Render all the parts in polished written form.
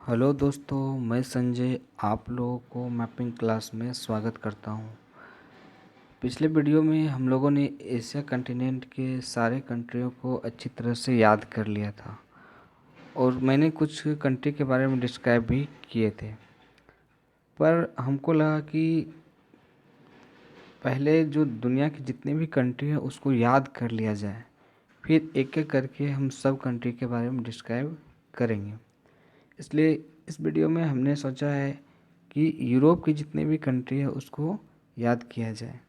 Hello दोस्तों, मैं संजय आप लोगों को मैपिंग क्लास में स्वागत करता हूं। पिछले वीडियो में हम लोगों ने एशिया कंटिनेंट के सारे कंट्रियों को अच्छी तरह से याद कर लिया था और मैंने कुछ कंट्री के बारे में डिस्क्राइब भी किए थे। पर हमको लगा कि पहले जो दुनिया की जितनी भी कंट्री है उसको याद कर लिया जाए, फिर एक एक करके हम सब कंट्री के बारे में डिस्क्राइब करेंगे। इसलिए इस वीडियो में हमने सोचा है कि यूरोप की जितनी भी कंट्री है उसको याद किया जाए,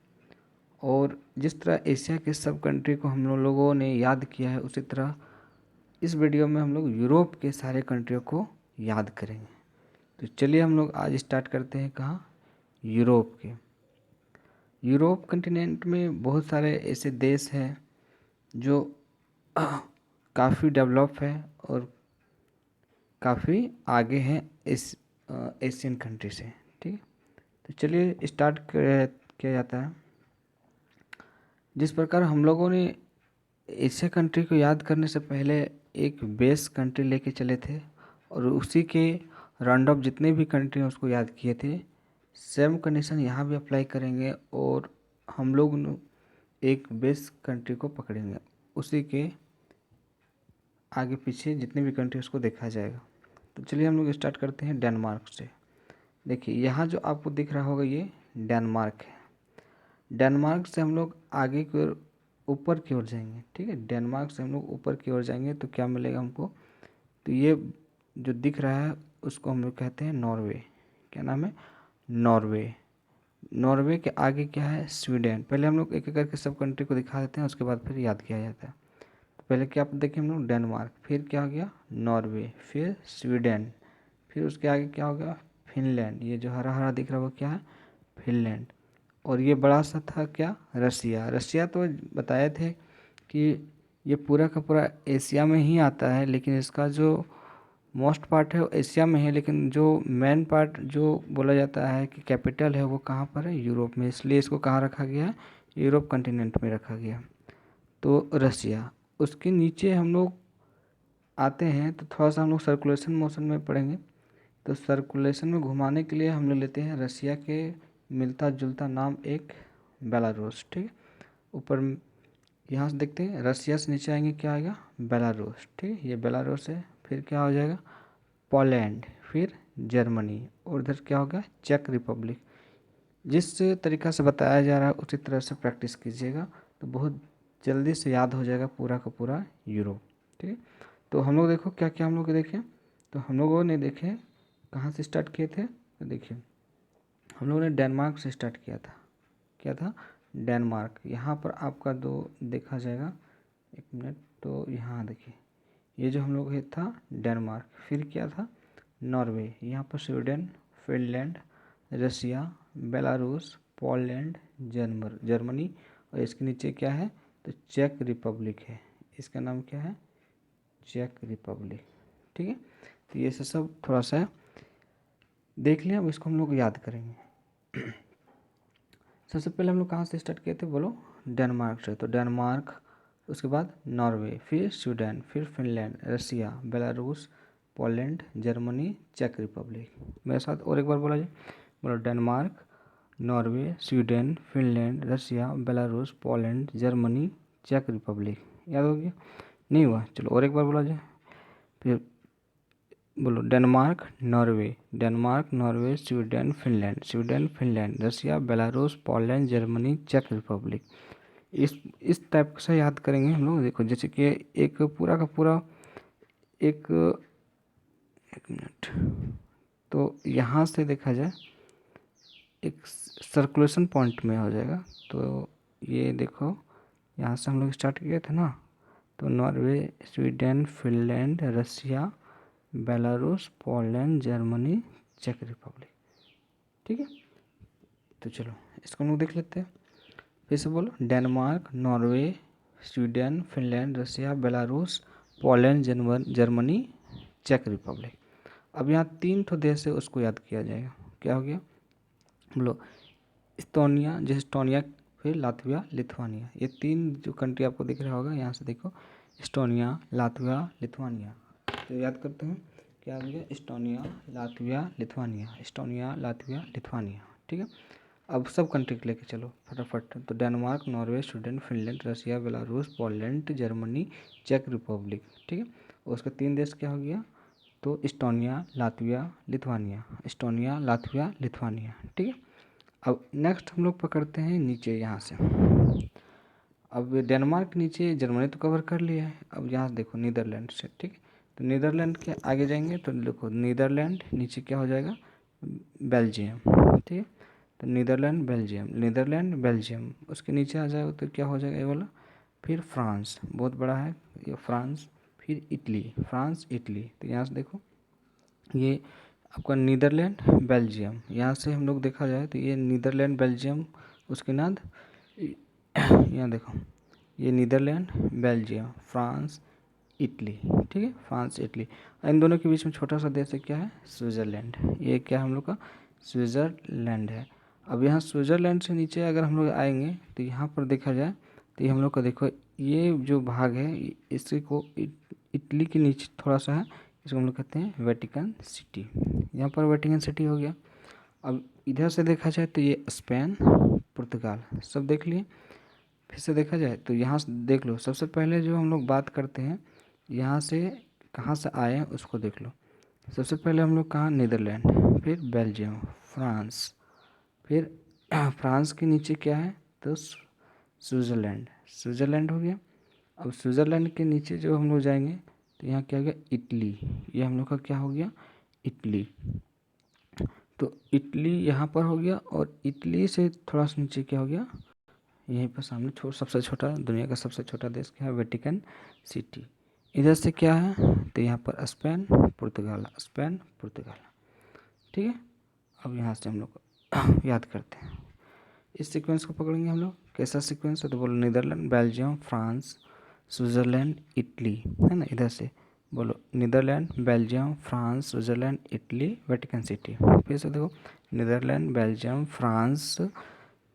और जिस तरह एशिया के सब कंट्री को हम लोगों ने याद किया है उसी तरह इस वीडियो में हम लोग यूरोप के सारे कंट्रियों को याद करेंगे। तो चलिए हम लोग आज स्टार्ट करते हैं। कहाँ? यूरोप के। यूरोप कंटिनेंट में बहुत सारे ऐसे देश हैं जो काफ़ी डेवलप है और काफ़ी आगे हैं इस एशियन कंट्री से। ठीक है, तो चलिए स्टार्ट किया जाता है। जिस प्रकार हम लोगों ने एशिया कंट्री को याद करने से पहले एक बेस कंट्री लेके चले थे और उसी के राउंड ऑफ जितने भी कंट्री हैं उसको याद किए थे, सेम कंडीशन यहाँ भी अप्लाई करेंगे और हम लोग एक बेस कंट्री को पकड़ेंगे, उसी के आगे पीछे जितने भी कंट्री उसको देखा जाएगा। तो चलिए हम लोग स्टार्ट करते हैं डेनमार्क से। देखिए यहाँ जो आपको दिख रहा होगा ये डेनमार्क है। डेनमार्क से हम लोग आगे की ओर ऊपर की ओर जाएंगे। ठीक है, डेनमार्क से हम लोग ऊपर की ओर जाएंगे तो क्या मिलेगा हमको? तो ये जो दिख रहा है उसको हम लोग कहते हैं नॉर्वे। क्या नाम है? नॉर्वे। नॉर्वे के आगे क्या है? स्वीडन। पहले हम लोग एक एक करके सब कंट्री को दिखा देते हैं, उसके बाद फिर याद किया जाता है। तो पहले क्या आप देखिए हम लोग डेनमार्क, फिर क्या हो गया? नॉर्वे, फिर स्वीडन, फिर उसके आगे क्या हो गया? फिनलैंड। ये जो हरा हरा दिख रहा है वो क्या है? फिनलैंड। और ये बड़ा सा था क्या? रसिया। रसिया तो बताए थे कि ये पूरा का पूरा एशिया में ही आता है, लेकिन इसका जो मोस्ट पार्ट है वो एशिया में है, लेकिन जो मेन पार्ट जो बोला जाता है कि कैपिटल है वो कहाँ पर है? यूरोप में। इसलिए इसको कहाँ रखा गया है? यूरोप कंटिनेंट में रखा गया। तो रसिया। उसके नीचे हम लोग आते हैं तो थोड़ा सा हम लोग सर्कुलेशन मोशन में पढ़ेंगे। तो सर्कुलेशन में घुमाने के लिए हम लोग लेते हैं रसिया के मिलता जुलता नाम एक बेलारूस। ठीक है, ऊपर यहाँ से देखते हैं रसिया से नीचे आएंगे क्या आएगा? बेलारूस। ठीक है, ये बेलारूस है। फिर क्या हो जाएगा? पोलैंड, फिर जर्मनी, और इधर क्या होगा? चेक रिपब्लिक। जिस तरीक़ा से बताया जा रहा है उसी तरह से प्रैक्टिस कीजिएगा तो बहुत जल्दी से याद हो जाएगा पूरा का पूरा यूरोप। ठीक है, तो हम लोग देखो क्या क्या हम लोग देखें। तो हम लोगों ने देखे कहाँ से स्टार्ट किए थे। तो देखिए हम लोगों ने डेनमार्क से स्टार्ट किया था। क्या था? डेनमार्क। यहाँ पर आपका दो देखा जाएगा, एक मिनट। तो यहाँ देखिए ये जो हम लोग है था डेनमार्क, फिर क्या था? नॉर्वे, यहाँ पर Sweden, Finland, Russia, Belarus, Poland, Germany, और इसके नीचे क्या है? तो चेक रिपब्लिक है। इसका नाम क्या है? चेक रिपब्लिक। ठीक है, तो ये सब थोड़ा सा देख लिया। अब इसको हम लोग याद करेंगे। सबसे पहले हम लोग कहाँ से स्टार्ट किए थे बोलो? डेनमार्क से। तो डेनमार्क, उसके बाद नॉर्वे, फिर स्वीडन, फिर Finland, Russia, Belarus, Poland, Germany, चेक रिपब्लिक। मेरे साथ और एक बार बोला जाए, बोलो Denmark, Norway, Sweden, Finland, Russia, Belarus, Poland, Germany, चेक रिपब्लिक। याद हो गया? नहीं हुआ? चलो और एक बार बोला जाए, फिर बोलो Denmark, Norway, Denmark, Norway, Sweden, Finland, Russia, Belarus, Poland, Germany, चेक रिपब्लिक। इस टाइप से याद करेंगे हम लोग। देखो जैसे कि एक पूरा का पूरा एक मिनट, तो यहाँ से देखा जाए एक सर्कुलेशन पॉइंट में हो जाएगा। तो ये देखो यहाँ से हम लोग स्टार्ट किए थे ना, तो Norway, Sweden, Finland, Russia, Belarus, Poland, Germany, चेक रिपब्लिक। ठीक है, तो चलो इसको हम लोग देख लेते हैं। फिर से बोलो Denmark, Norway, Sweden, Finland, Russia, Belarus, Poland, Germany, चेक रिपब्लिक। अब यहाँ तीन ठो देश है उसको याद किया जाएगा। क्या हो गया? बोलो इस्तोनिया, जैसे इस्टोनिया, फिर लातविया, लिथुआनिया। ये तीन जो कंट्री आपको दिख रहा होगा, यहाँ से देखो इस्टोनिया, लातविया, लिथुआनिया। तो याद करते हैं क्या हो गया, Estonia, Latvia, Lithuania, Estonia, Latvia, Lithuania. ठीक है, अब सब कंट्री लेके चलो फटाफट। तो Denmark, Norway, Sweden, Finland, Russia, Belarus, Poland, Germany, चेक रिपब्लिक। ठीक है, उसका 3 देश क्या हो गया, तो Estonia, Latvia, Lithuania, Estonia, Latvia, Lithuania. ठीक है, अब नेक्स्ट हम लोग पकड़ते हैं नीचे यहाँ से। अब डेनमार्क नीचे जर्मनी तो कवर कर लिया है, अब यहाँ से देखो नीदरलैंड से। ठीक है, तो नीदरलैंड के आगे जाएंगे तो देखो नीदरलैंड, नीचे क्या हो जाएगा, बेल्जियम। ठीक है, तो नीदरलैंड, बेल्जियम, नीदरलैंड, बेल्जियम, उसके नीचे आ जाएगा तो क्या हो जाएगा ये वाला, फिर फ्रांस, बहुत बड़ा है ये फ्रांस, फिर इटली, फ्रांस, इटली। तो यहाँ से देखो ये आपका नीदरलैंड, बेल्जियम, यहाँ से हम लोग देखा जाए तो ये नीदरलैंड, बेल्जियम, उसके बाद यहाँ देखो ये नीदरलैंड, बेल्जियम, फ्रांस, इटली। ठीक है, फ्रांस, इटली। इन दोनों के बीच में छोटा सा देश है, क्या है, स्विट्ज़रलैंड। ये क्या हम लोग का, स्विट्ज़रलैंड है। अब यहाँ स्विट्ज़रलैंड से नीचे अगर हम लोग आएंगे तो यहाँ पर देखा जाए तो ये हम लोग का देखो ये जो भाग है इसी को इटली के नीचे थोड़ा सा है, इसको हम लोग कहते हैं वेटिकन सिटी। यहाँ पर वेटिकन सिटी हो गया। अब इधर से देखा जाए तो ये स्पेन, पुर्तगाल, सब देख लिए। फिर से देखा जाए तो यहाँ से देख लो, सबसे पहले जो हम लोग बात करते हैं यहाँ से कहाँ से आए हैं उसको देख लो। सबसे पहले हम लोग कहाँ, नीदरलैंड, फिर बेल्जियम, फ्रांस, फिर फ्रांस के नीचे क्या है, तो स्विट्ज़रलैंड, स्विट्ज़रलैंड हो गया। अब स्विट्ज़रलैंड के नीचे जो हम लोग जाएंगे तो यहाँ क्या हो गया, इटली, ये हम लोग का क्या हो गया, इटली। तो इटली यहाँ पर हो गया, और इटली से थोड़ा सा नीचे क्या हो गया, यहीं पर सामने सबसे छोटा, दुनिया का सबसे छोटा देश क्या है, वेटिकन सिटी। इधर से क्या है, तो यहाँ पर स्पेन, पुर्तगाल, स्पेन, पुर्तगाल। ठीक है, अब यहाँ से हम लोग याद करते हैं, इस सीक्वेंस को पकड़ेंगे हम लोग। कैसा सीक्वेंस है, तो बोलो Netherlands, Belgium, France, Switzerland, Italy, है ना। इधर से बोलो Netherlands, Belgium, France, Switzerland, Italy, Vatican City. फिर से देखो Netherlands, Belgium, France,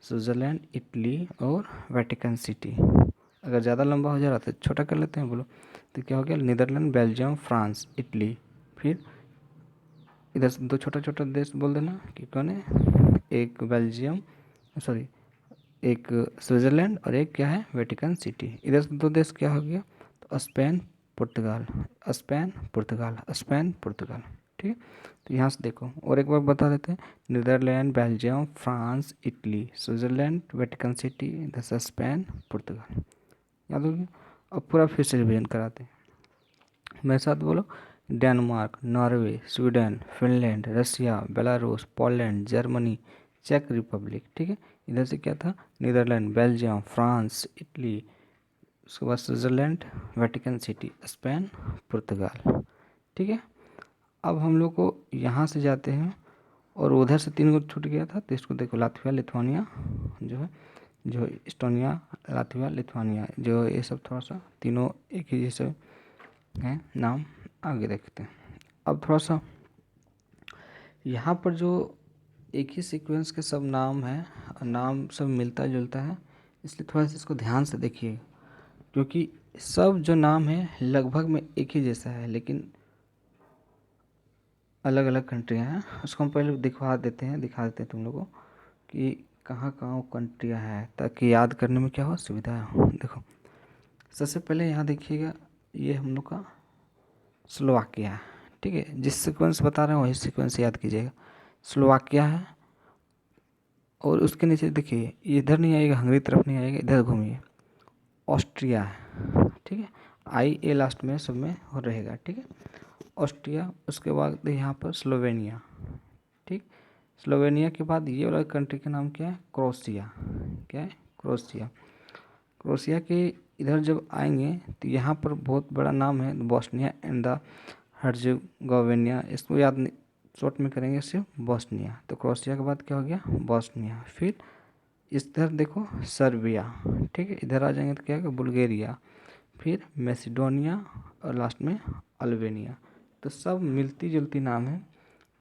Switzerland, Italy और वेटिकन सिटी। अगर ज़्यादा लंबा हो जा रहा तो छोटा कर लेते हैं, बोलो तो क्या हो गया, नीदरलैंड, बेल्जियम, फ्रांस, इटली। फिर इधर से 2 छोटा छोटा देश बोल देना कि कौन है, एक बेल्जियम, सॉरी एक स्विट्ज़रलैंड और एक क्या है, वेटिकन सिटी। इधर से 2 देश क्या हो गया, तो स्पेन, पुर्तगाल, स्पेन, पुर्तगाल, स्पेन, पुर्तगाल। ठीक है, तो यहाँ से देखो और एक बार बता देते हैं, Netherlands, Belgium, France, Italy, Switzerland, Vatican City, इधर से स्पेन, पुर्तगाल। याद हो गया। अब पूरा फिर से रिविजन कराते हैं, मेरे साथ बोलो, Denmark, Norway, Sweden, Finland, Russia, Belarus, Poland, Germany, चेक रिपब्लिक। ठीक है, इधर से क्या था, नीदरलैंड, बेल्जियम, फ्रांस, इटली, उसके बाद स्विट्ज़रलैंड, वेटिकन सिटी, स्पेन, पुर्तगाल। ठीक है, अब हम लोग को यहाँ से जाते हैं और उधर से 3 को छूट गया था, तो इसको देखो लातविया, लिथुआनिया जो है, जो एस्टोनिया, लातविया, लिथुआनिया, जो ये सब थोड़ा सा तीनों एक ही जैसे हैं नाम। आगे देखते हैं, अब थोड़ा सा यहाँ पर जो एक ही सीक्वेंस के सब नाम हैं, नाम सब मिलता जुलता है, इसलिए थोड़ा सा इसको ध्यान से देखिए, क्योंकि सब जो नाम है लगभग में एक ही जैसा है, लेकिन अलग अलग कंट्रियाँ हैं। उसको हम पहले दिखा देते हैं तुम लोगों को कि कहाँ कहाँ वो कंट्रियाँ हैं, ताकि याद करने में क्या हो, सुविधा हो। देखो सबसे पहले यहाँ देखिएगा, ये हम लोग का स्लोवाकिया है। ठीक है, जिस सीक्वेंस बता रहे हैं वही सीक्वेंस याद कीजिएगा। स्लोवाकिया है, और उसके नीचे देखिए इधर नहीं आएगा, हंगरी तरफ नहीं आएगा, इधर घूमिए, ऑस्ट्रिया है। ठीक है, आई ए लास्ट में सब में हो रहेगा। ठीक है, ऑस्ट्रिया, उसके बाद यहाँ पर स्लोवेनिया। ठीक, स्लोवेनिया के बाद ये वाला कंट्री का नाम क्या है, क्रोएशिया। क्या है, क्रोएशिया। क्रोएशिया के इधर जब आएंगे तो यहाँ पर बहुत बड़ा नाम है, बोस्निया एंड द हर्जेगोविना। इसको याद नहीं, शॉर्ट में करेंगे सिर्फ बोस्निया। तो क्रोएशिया के बाद क्या हो गया, बोस्निया। फिर इधर देखो सर्बिया। ठीक है, इधर आ जाएंगे तो क्या होगा, बुल्गारिया, फिर मैसिडोनिया और लास्ट में अल्बानिया। तो सब मिलती जुलती नाम है,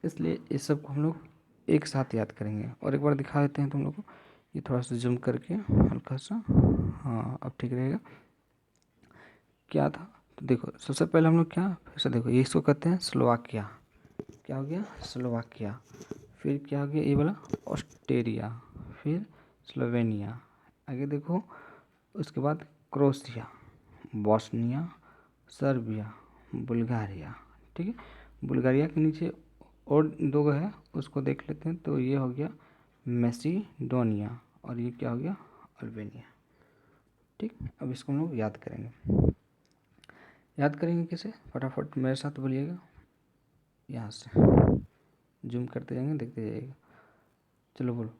इसलिए इस सब को हम लोग एक साथ याद करेंगे। और एक बार दिखा देते हैं तुम लोग को, ये थोड़ा सा जूम करके हल्का सा, हाँ अब ठीक रहेगा। क्या था, तो देखो सबसे पहले हम लोग क्या, फिर से देखो ये इसको कहते हैं स्लोवाकिया, क्या हो गया स्लोवाकिया। फिर क्या हो गया ये वाला ऑस्ट्रेलिया, फिर स्लोवेनिया, आगे देखो उसके बाद क्रोएशिया, बॉस्निया, सर्बिया, बुल्गारिया। ठीक है, बुल्गारिया के नीचे और दो है उसको देख लेते हैं। तो ये हो गया मैसिडोनिया और ये क्या हो गया अल्बानिया। ठीक, अब इसको हम लोग याद करेंगे। याद करेंगे कैसे, फटाफट मेरे साथ बोलिएगा। यहाँ से जूम करते जाएंगे, देखते जाइएगा। चलो बोलो,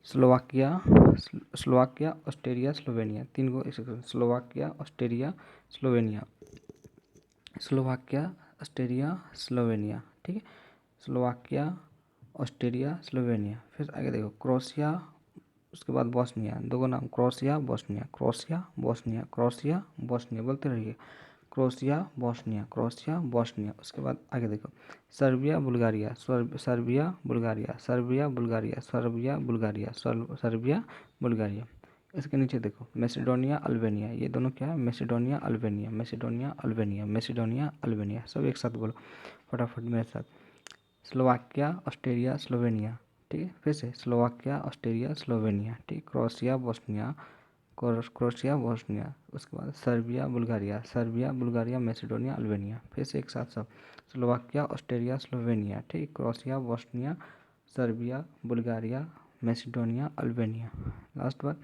स्लोवाकिया, स्लोवाकिया, ऑस्ट्रेलिया, स्लोवेनिया, तीन को एक second, Slovakia, Australia, Slovenia, Slovakia, Australia, Slovenia. ठीक है, स्लोवाकिया, ऑस्ट्रेलिया, स्लोवेनिया। फिर आगे देखो क्रोएशिया, उसके बाद बॉस्निया, दो नाम Croatia Bosnia, Croatia Bosnia, Croatia Bosnia, बोलते रहिए क्रोएशिया बॉस्निया, क्रोएशिया बॉस्निया। उसके बाद आगे देखो Serbia Bulgaria, Serbia Bulgaria, Serbia Bulgaria, Serbia Bulgaria, Serbia Bulgaria. इसके नीचे देखो मैसिडोनिया अल्बानिया, ये दोनों क्या है Macedonia Albania, Macedonia Albania, Macedonia Albania. सब एक साथ बोलो फटाफट मेरे साथ, स्लोवाकिया, ऑस्ट्रेलिया, स्लोवेनिया। ठीक है, फिर से स्लोवाकिया, ऑस्ट्रेलिया, स्लोवेनिया। ठीक, क्रोएशिया बॉस्निया, क्रोएशिया बॉस्निया, उसके बाद Serbia Bulgaria, Serbia Bulgaria, Macedonia Albania. फिर से एक साथ सब, स्लोवाकिया, ऑस्ट्रेलिया, स्लोवेनिया। ठीक, Croatia Bosnia, Serbia Bulgaria, Macedonia Albania. Last बार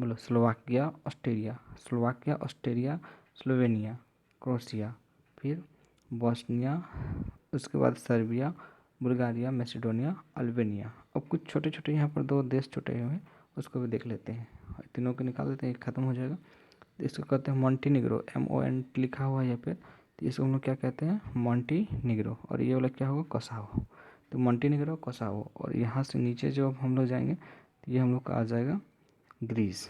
बोलो Slovakia, Australia, Slovakia, Australia, Slovenia, Croatia, फिर बॉस्निया, उसके बाद सर्बिया बुल्गारिया, मैसिडोनिया अल्बानिया। अब कुछ छोटे छोटे यहाँ पर दो देश छूटे हुए हैं, उसको भी देख लेते हैं। तीनों को निकाल देते हैं, ख़त्म हो जाएगा। तो इसको कहते हैं मॉन्टीनिग्रो, MON लिखा हुआ है यहाँ पे, तो इसको हम लोग क्या कहते हैं मॉन्टीनिग्रो। और ये वाला क्या होगा कोसावो, तो मॉन्टीनिग्रो कोसावो। और यहाँ से नीचे जो हम लोग जाएंगे तो ये हम लोग का आ जाएगा ग्रीस।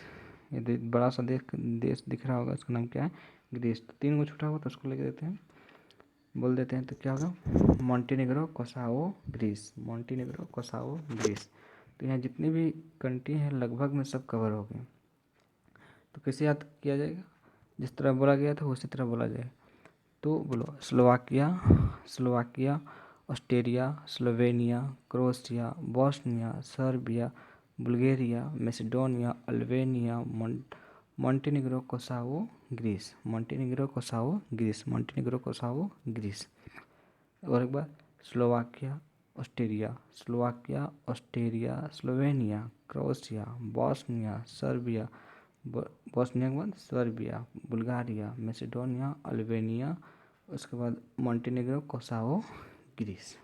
ये बड़ा सा देश दिख रहा होगा, इसका नाम क्या है ग्रीस। तो तीन को छूटा हुआ तो उसको लेके देते हैं, बोल देते हैं। तो क्या होगा मॉन्टीनिग्रो कोसावो ग्रीस, मॉन्टीनिग्रो कोसावो ग्रीस। तो यहाँ जितनी भी कंट्री हैं लगभग में सब कवर हो गए। तो कैसे याद किया जाएगा, जिस तरह बोला गया था उसी तरह बोला जाएगा। तो बोलो Slovakia, Slovakia, Australia, Slovenia, Croatia, Bosnia, Serbia, Bulgaria, Macedonia, Albania, Montenegro, Kosovo, Greece, Montenegro, Kosovo, Greece, Montenegro, Kosovo, Greece. और एक बार Slovakia, Australia, Slovakia, Australia, Slovenia, Croatia, Bosnia, Serbia, Bosnia के बाद सर्बिया, बुल्गारिया, मैसिडोनिया, अल्बानिया, उसके बाद Montenegro, कोसावो, Greece.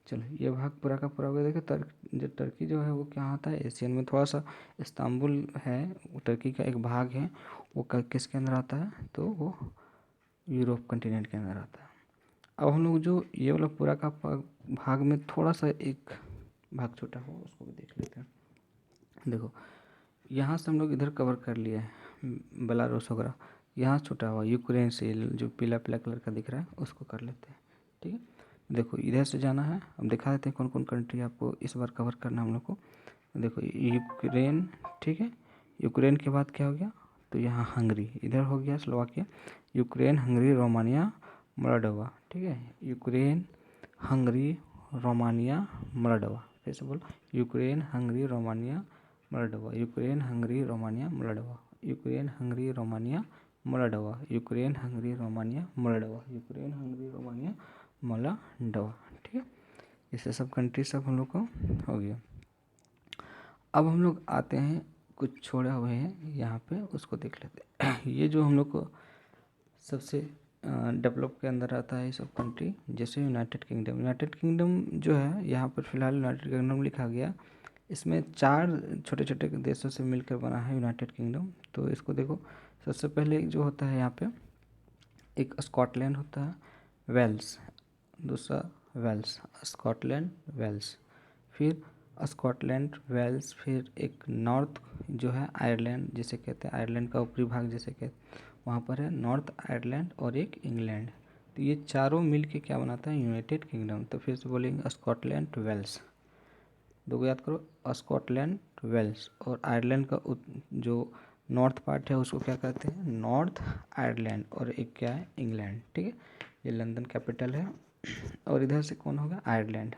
चलो ये भाग पूरा का पूरा हो गया। देखिए जो टर्की जो है वो क्या आता है एशियन में, थोड़ा सा इस्तांबुल है वो टर्की का एक भाग है, वो किसके अंदर आता है तो वो यूरोप कंटिनेंट के अंदर आता है। अब हम लोग जो ये वाला पूरा का भाग में थोड़ा सा एक भाग छोटा हो उसको भी देख लेते हैं। देखो यहाँ से हम लोग इधर कवर कर लिए हैं बेलारूस वगैरह, यहाँ छूटा हुआ यूक्रेन से जो पीला पीला कलर का दिख रहा है उसको कर लेते हैं। ठीक है, देखो इधर से जाना है, अब दिखा देते हैं कौन कौन कंट्री आपको इस बार कवर करना है हम लोग को। देखो यूक्रेन, ठीक है, यूक्रेन के बाद क्या हो गया तो यहाँ हंगरी, इधर हो गया Slovakia, Ukraine, Hungary, Romania, Moldova. ठीक है, यूक्रेन, हंगरी, रोमानिया, मोल्डोवा। फिर से बोलो Ukraine, Hungary, Romania, Moldova, Ukraine, Hungary, Romania, Moldova, Ukraine, Hungary, Romania, Moldova, Ukraine, Hungary, Romania, Moldova, Ukraine, Hungary, Romania, Moldova. ठीक है, इससे सब कंट्री सब हम लोग को हो गया। अब हम लोग आते हैं कुछ छोड़े हुए हैं यहाँ पे, उसको देख लेते हैं। ये जो हम लोग को सबसे डेवलप के अंदर आता है ये सब कंट्री, जैसे यूनाइटेड किंगडम। यूनाइटेड किंगडम जो है यहाँ पर फिलहाल यूनाइटेड किंगडम लिखा गया, इसमें 4 छोटे छोटे देशों से मिलकर बना है यूनाइटेड किंगडम। तो इसको देखो सबसे पहले जो होता है यहाँ पे एक स्कॉटलैंड होता है, वेल्स, दूसरा वेल्स, स्कॉटलैंड, वेल्स, फिर स्कॉटलैंड, वेल्स, फिर एक नॉर्थ जो है आयरलैंड जिसे कहते हैं, आयरलैंड का ऊपरी भाग जिसे कहते हैं वहाँ पर है नॉर्थ आयरलैंड, और एक इंग्लैंड। तो ये चारों मिल के क्या बनाता है यूनाइटेड किंगडम। तो फिर से बोलेंगे स्कॉटलैंड, वेल्स, दो को याद करो, स्कॉटलैंड, वेल्स, और आयरलैंड का जो नॉर्थ पार्ट है उसको क्या कहते हैं, नॉर्थ आयरलैंड, और एक क्या है, इंग्लैंड। ठीक है, ये लंदन कैपिटल है। और इधर से कौन होगा, आयरलैंड।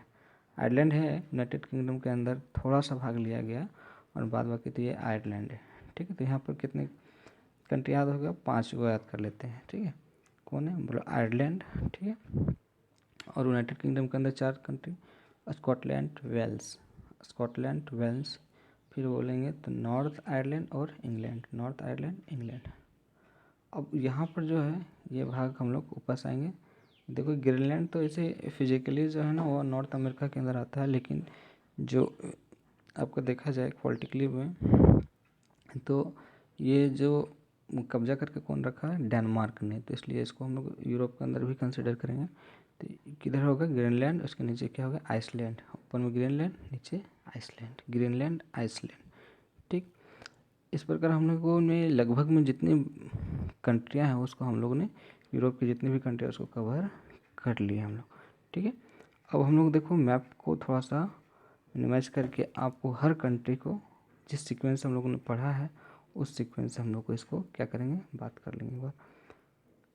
आयरलैंड है यूनाइटेड किंगडम के अंदर थोड़ा सा भाग लिया गया, और बाद बाकी तो ये आयरलैंड है। ठीक है, तो यहाँ पर कितने कंट्री याद हो गया, 5 को याद कर लेते हैं। ठीक है, कौन है, बोलो आयरलैंड। ठीक है, और यूनाइटेड किंगडम के अंदर 4 country, Scotland, Wales, Scotland, Wales. फिर बोलेंगे तो नॉर्थ आयरलैंड और इंग्लैंड, नॉर्थ आयरलैंड, इंग्लैंड। अब यहाँ पर जो है ये भाग हम लोग ऊपर से आएंगे। देखो ग्रीनलैंड तो ऐसे फिजिकली जो है ना वो नॉर्थ अमेरिका के अंदर आता है, लेकिन जो आपको देखा जाए पॉलिटिकली में, तो ये जो कब्जा करके कौन रखा है, डेनमार्क ने, तो इसलिए इसको हम लोग यूरोप के अंदर भी कंसिडर करेंगे। तो किधर होगा, ग्रीनलैंड, उसके नीचे क्या होगा, आइसलैंड। ऊपर में ग्रीनलैंड, नीचे आइसलैंड, ग्रीनलैंड, आइसलैंड। ठीक, इस प्रकार हम लोगों ने लगभग में जितनी कंट्रियां हैं उसको हम लोगों ने, यूरोप की जितनी भी कंट्री है उसको कवर कर लिया हम लोग। ठीक है, अब हम लोग देखो मैप को थोड़ा सा मिनिमाइज करके आपको हर कंट्री को जिस सीक्वेंस से हम लोगों ने पढ़ा है उस सीक्वेंस से हम लोग को इसको क्या करेंगे, बात कर लेंगे एक बार।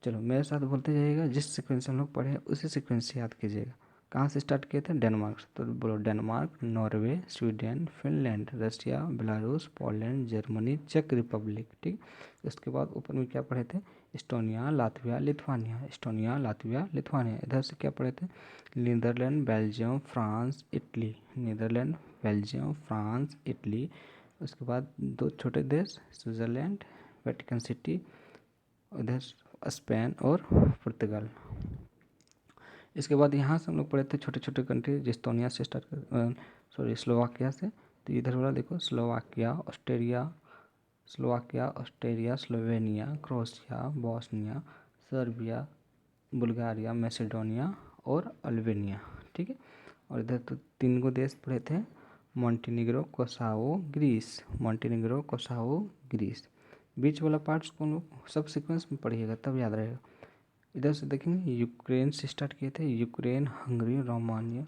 चलो मेरे साथ बोलते जाइएगा, जिस सीक्वेंस से हम लोग पढ़े उसी सीक्वेंस से याद कीजिएगा। कहाँ से स्टार्ट किए थे, डेनमार्क से, तो बोलो Denmark, Norway, Sweden, Finland, Russia, Belarus, Poland, Germany, चेक रिपब्लिक। ठीक, इसके बाद ऊपर में क्या पढ़े थे, Estonia, Latvia, Lithuania, Estonia, Latvia, Lithuania. इधर से क्या पढ़े थे, Netherlands, Belgium, France, Italy, Netherlands, Belgium, France, Italy. उसके बाद 2 छोटे देश, स्विट्ज़रलैंड, वेटिकन सिटी, उधर स्पेन और पुर्तगाल। इसके बाद यहाँ से हम लोग पढ़े थे छोटे छोटे कंट्री, जिस्तोनिया से स्टार्ट कर, सॉरी स्लोवाकिया से। तो इधर वाला देखो, Slovakia, Austria, Slovakia, Austria, Slovenia, Croatia, Bosnia, Serbia, Bulgaria, Macedonia और अल्बानिया। ठीक है, और इधर तो 3 गो देश पढ़े थे, Montenegro, Kosovo, Greece, Montenegro, Kosovo, Greece. बीच वाला पार्ट्स को हम लोग सब सीक्वेंस में पढ़िएगा तब याद रहेगा। इधर से देखेंगे, यूक्रेन से स्टार्ट किए थे, यूक्रेन, हंगरी, रोमानिया,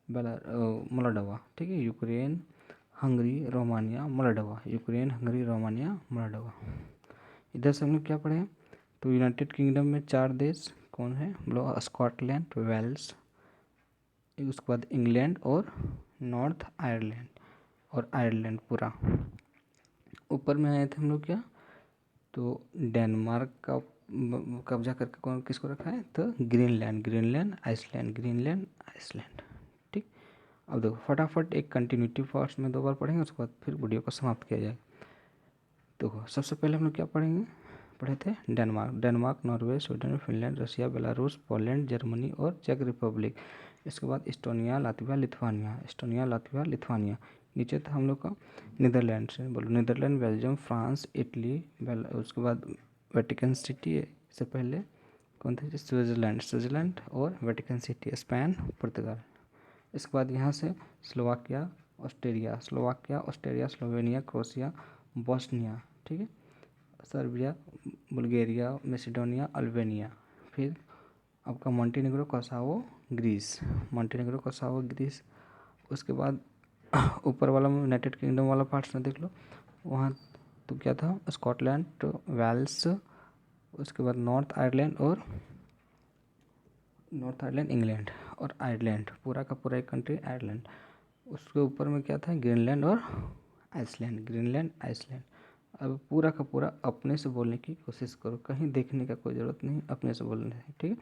मोल्डोवा। ठीक है, Ukraine, Hungary, Romania, Moldova, Ukraine, Hungary, Romania, Moldova. इधर से हम लोग क्या पढ़े हैं, तो यूनाइटेड किंगडम में 4 देश कौन है, बोलो स्कॉटलैंड, वेल्स, उसके बाद इंग्लैंड और नॉर्थ आयरलैंड, और आयरलैंड पूरा। ऊपर में आए थे हम लोग क्या, तो डेनमार्क का कब्जा करके कौन किसको रखा है, तो Greenland, Greenland, Iceland, Greenland, Iceland. ठीक, अब देखो फटाफट एक कंटिन्यूटी पार्ट्स में 2 बार पढ़ेंगे, उसके बाद फिर वीडियो को समाप्त किया जाएगा। देखो सबसे पहले हम लोग क्या पढ़ेंगे, पढ़े थे Denmark, Denmark, Norway, Sweden, Finland, Russia, Belarus, Poland, Germany और चेक रिपब्लिक। इसके बाद Estonia, Latvia, Lithuania, Estonia, Latvia, Lithuania. नीचे था हम लोग का नीदरलैंड से, बोलो नीदरलैंड, बेल्जियम, फ्रांस, इटली, उसके बाद वेटिकन सिटी से पहले कौन थे, स्विट्ज़रलैंड, स्विट्ज़रलैंड और वेटिकन सिटी, स्पेन, पुर्तगाल। इसके बाद यहाँ से Slovakia, Austria, Slovakia, Austria, Slovenia, Croatia, Bosnia. ठीक है, सर्बिया, बुल्गारिया, मैसेडोनिया, अल्बानिया। फिर आपका Montenegro, Kosovo, Greece, Montenegro, Kosovo, Greece. उसके बाद ऊपर वाला यूनाइटेड किंगडम वाला पार्ट्स में देख लो, वहाँ तो क्या था, स्कॉटलैंड, वेल्स, उसके बाद नॉर्थ आयरलैंड, इंग्लैंड और आयरलैंड, पूरा का पूरा एक कंट्री आयरलैंड। उसके ऊपर में क्या था, ग्रीनलैंड और आइसलैंड, ग्रीनलैंड, आइसलैंड। अब पूरा का पूरा अपने से बोलने की कोशिश करो, कहीं देखने का कोई ज़रूरत नहीं, अपने से बोलने है। ठीक है,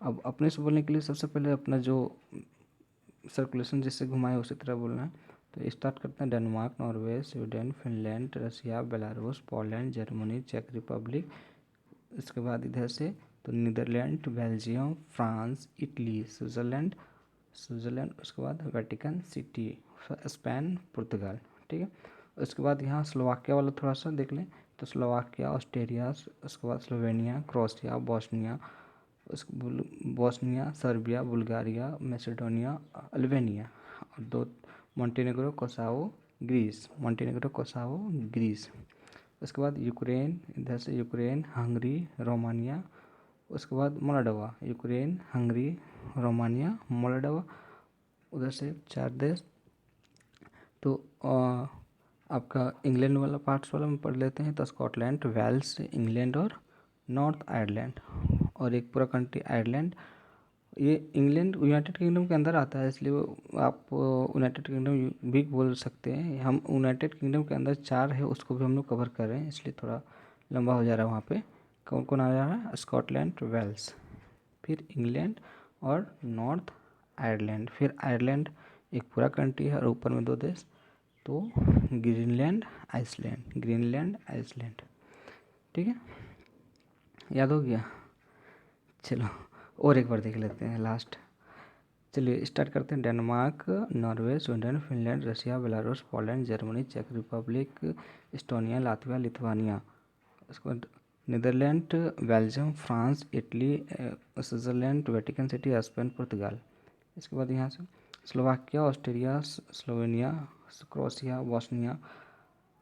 अब अपने से बोलने के लिए सबसे पहले अपना जो सर्कुलेशन जिससे घुमाए उसी तरह बोलना है। तो स्टार्ट करते हैं, Denmark, Norway, Sweden, Finland, Russia, Belarus, Poland, Germany, चेक रिपब्लिक। इसके बाद इधर से तो Netherlands, Belgium, France, Italy, Switzerland, उसके बाद वेटिकन सिटी, स्पेन, पुर्तगाल। ठीक है, उसके बाद यहाँ स्लोवाकिया वाला थोड़ा सा देख लें, तो स्लोवाकिया, ऑस्ट्रिया, उसके बाद Slovenia, Croatia, Bosnia, Serbia, Bulgaria, Macedonia, Albania, और 2 मॉन्टेनेग्रो, कोसावो, ग्रीस, मॉन्टेनेग्रो, कोसावो, ग्रीस। उसके बाद यूक्रेन, इधर से यूक्रेन, हंगरी, रोमानिया, उसके बाद Moldova, Ukraine, Hungary, Romania, Moldova. उधर से 4 देश, तो आपका इंग्लैंड वाला पार्ट्स वाला में पढ़ लेते हैं तो स्कॉटलैंड, वेल्स, इंग्लैंड और नॉर्थ आयरलैंड, और एक पूरा कंट्री आयरलैंड। ये इंग्लैंड यूनाइटेड किंगडम के अंदर आता है, इसलिए आप यूनाइटेड किंगडम भी बोल सकते हैं। हम यूनाइटेड किंगडम के अंदर 4 है, उसको भी हम लोग कवर कर रहे हैं, इसलिए थोड़ा लंबा हो जा रहा है। वहाँ पे कौन कौन आ रहा है? स्कॉटलैंड, वेल्स, फिर इंग्लैंड और नॉर्थ आयरलैंड। फिर आयरलैंड एक पूरा कंट्री है और ऊपर में 2 देश, तो ग्रीनलैंड, आइसलैंड, ग्रीनलैंड, आइसलैंड। ठीक है, याद हो गया? चलो और एक बार देख लेते हैं लास्ट। चलिए स्टार्ट करते हैं। Denmark, Norway, Sweden, Finland, Russia, Belarus, Poland, Germany, चेक रिपब्लिक, एस्टोनिया, लातविया, लिथुआनिया। उसके बाद Netherlands, Belgium, France, Italy, Switzerland, Vatican City, Spain, पुर्तगाल। इसके बाद यहाँ से Slovakia, Austria, Slovenia, Croatia, Bosnia,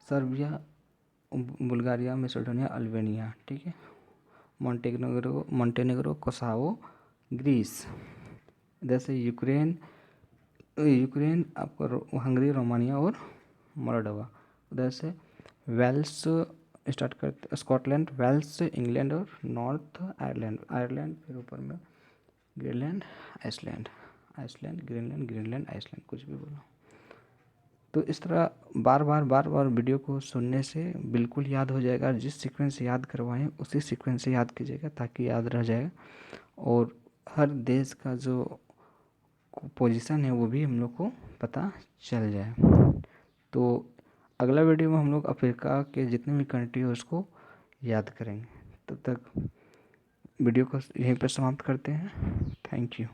Serbia, Bulgaria, Macedonia, Albania. ठीक है, मोंटेनेग्रो, कोसावो, ग्रीस। इधर से यूक्रेन, आपका हंगरी, रोमानिया और मोल्डोवा। उधर से वेल्स स्टार्ट करते, स्कॉटलैंड, वेल्स, इंग्लैंड और नॉर्थ आयरलैंड, फिर ऊपर में ग्रीनलैंड, आइसलैंड, ग्रीनलैंड, आइसलैंड, कुछ भी बोलो। तो इस तरह बार बार वीडियो को सुनने से बिल्कुल याद हो जाएगा। जिस सीक्वेंस से याद करवाएं उसी सीक्वेंस से याद कीजिएगा ताकि याद रह जाए, और हर देश का जो पोजीशन है वो भी हम लोग को पता चल जाए। तो अगला वीडियो में हम लोग अफ्रीका के जितने भी कंट्री है उसको याद करेंगे। तब तक वीडियो को यहीं पर समाप्त करते हैं। Thank you.